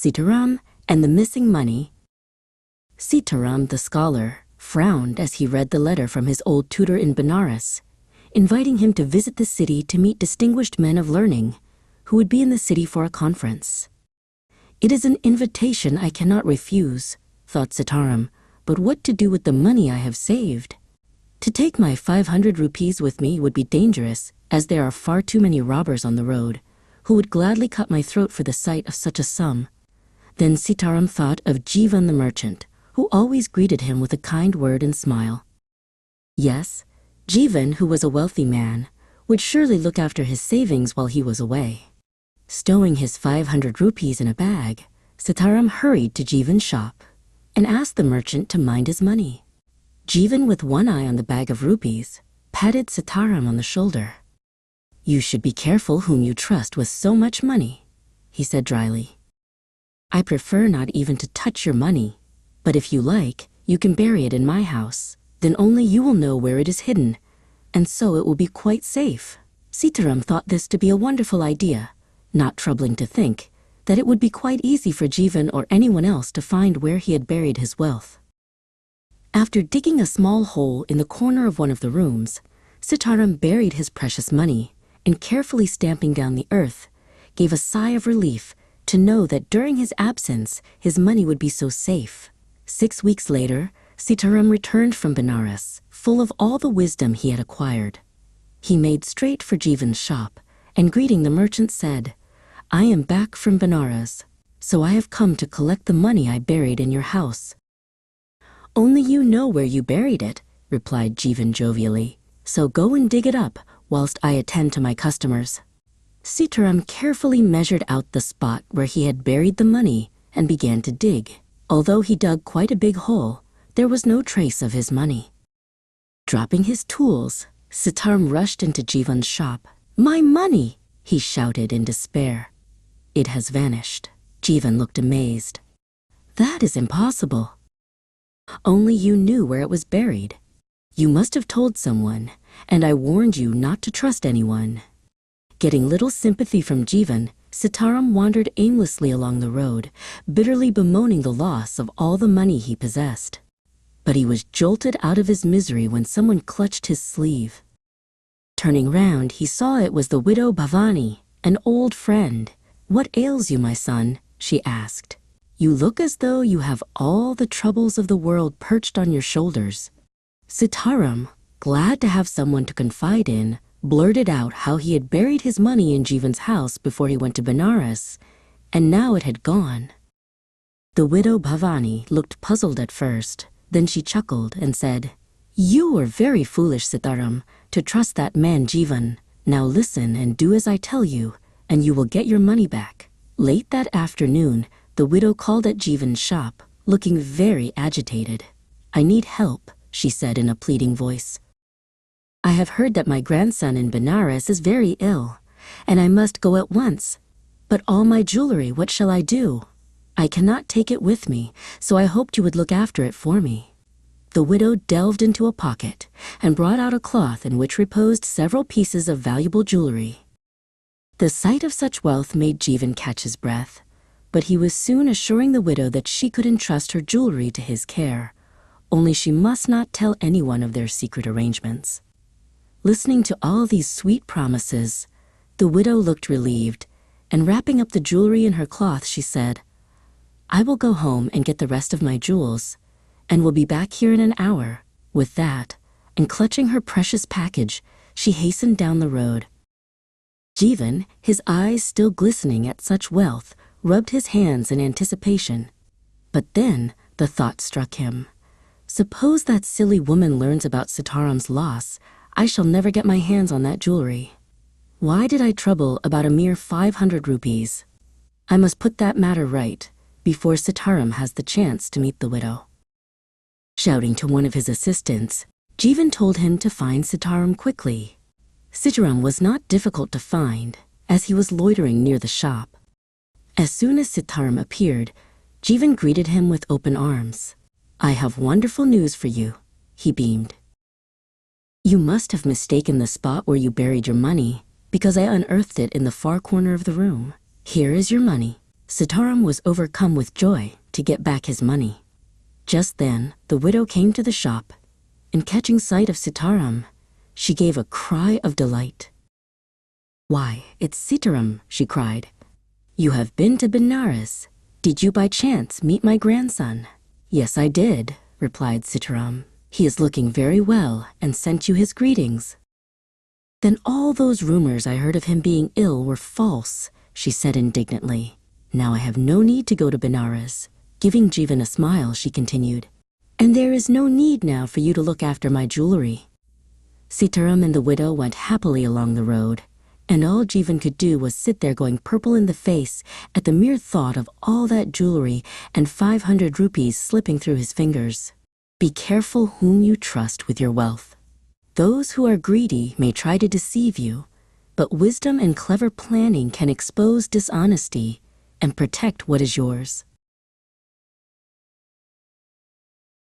Sitaram and the Missing Money. Sitaram, the scholar, frowned as he read the letter from his old tutor in Benares, inviting him to visit the city to meet distinguished men of learning who would be in the city for a conference. "It is an invitation I cannot refuse," thought Sitaram, "but what to do with the money I have saved? To take my 500 rupees with me would be dangerous, as there are far too many robbers on the road, who would gladly cut my throat for the sight of such a sum." Then Sitaram thought of Jeevan the merchant, who always greeted him with a kind word and smile. Yes, Jeevan, who was a wealthy man, would surely look after his savings while he was away. Stowing his 500 rupees in a bag, Sitaram hurried to Jeevan's shop and asked the merchant to mind his money. Jeevan, with one eye on the bag of rupees, patted Sitaram on the shoulder. "You should be careful whom you trust with so much money," he said dryly. "I prefer not even to touch your money, but if you like, you can bury it in my house. Then only you will know where it is hidden, and so it will be quite safe." Sitaram thought this to be a wonderful idea, not troubling to think that it would be quite easy for Jeevan or anyone else to find where he had buried his wealth. After digging a small hole in the corner of one of the rooms, Sitaram buried his precious money and, carefully stamping down the earth, gave a sigh of relief to know that during his absence his money would be so safe. 6 weeks later, Sitaram returned from Benares, full of all the wisdom he had acquired. He made straight for Jeevan's shop, and greeting the merchant said, "I am back from Benares, so I have come to collect the money I buried in your house." "Only you know where you buried it," replied Jeevan jovially, "so go and dig it up whilst I attend to my customers." Sitaram carefully measured out the spot where he had buried the money and began to dig. Although he dug quite a big hole, there was no trace of his money. Dropping his tools, Sitaram rushed into Jeevan's shop. "My money!" he shouted in despair. "It has vanished." Jeevan looked amazed. "That is impossible. Only you knew where it was buried. You must have told someone, and I warned you not to trust anyone." Getting little sympathy from Jeevan, Sitaram wandered aimlessly along the road, bitterly bemoaning the loss of all the money he possessed. But he was jolted out of his misery when someone clutched his sleeve. Turning round, he saw it was the widow Bhavani, an old friend. "What ails you, my son?" she asked. "You look as though you have all the troubles of the world perched on your shoulders." Sitaram, glad to have someone to confide in, blurted out how he had buried his money in Jeevan's house before he went to Benares, and now it had gone. The widow Bhavani looked puzzled at first, then she chuckled and said, "You were very foolish, Sitaram, to trust that man Jeevan. Now listen and do as I tell you, and you will get your money back." Late that afternoon, the widow called at Jeevan's shop, looking very agitated. "I need help," she said in a pleading voice. "I have heard that my grandson in Benares is very ill, and I must go at once. But all my jewelry, what shall I do? I cannot take it with me, so I hoped you would look after it for me." The widow delved into a pocket and brought out a cloth in which reposed several pieces of valuable jewelry. The sight of such wealth made Jeevan catch his breath, but he was soon assuring the widow that she could entrust her jewelry to his care, only she must not tell anyone of their secret arrangements. Listening to all these sweet promises, the widow looked relieved, and wrapping up the jewelry in her cloth, she said, "I will go home and get the rest of my jewels, and will be back here in an hour." With that, and clutching her precious package, she hastened down the road. Jeevan, his eyes still glistening at such wealth, rubbed his hands in anticipation. But then the thought struck him. Suppose that silly woman learns about Sitaram's loss, I shall never get my hands on that jewelry. Why did I trouble about a mere 500 rupees? I must put that matter right before Sitaram has the chance to meet the widow. Shouting to one of his assistants, Jeevan told him to find Sitaram quickly. Sitaram was not difficult to find, as he was loitering near the shop. As soon as Sitaram appeared, Jeevan greeted him with open arms. "I have wonderful news for you," he beamed. "You must have mistaken the spot where you buried your money, because I unearthed it in the far corner of the room. Here is your money." Sitaram was overcome with joy to get back his money. Just then, the widow came to the shop, and catching sight of Sitaram, she gave a cry of delight. "Why, it's Sitaram," she cried. "You have been to Benares. Did you by chance meet my grandson?" "Yes, I did," replied Sitaram. "He is looking very well and sent you his greetings." "Then all those rumors I heard of him being ill were false," she said indignantly. "Now I have no need to go to Benares." Giving Jeevan a smile, she continued, "And there is no need now for you to look after my jewelry." Sitaram and the widow went happily along the road, and all Jeevan could do was sit there going purple in the face at the mere thought of all that jewelry and 500 rupees slipping through his fingers. Be careful whom you trust with your wealth. Those who are greedy may try to deceive you, but wisdom and clever planning can expose dishonesty and protect what is yours.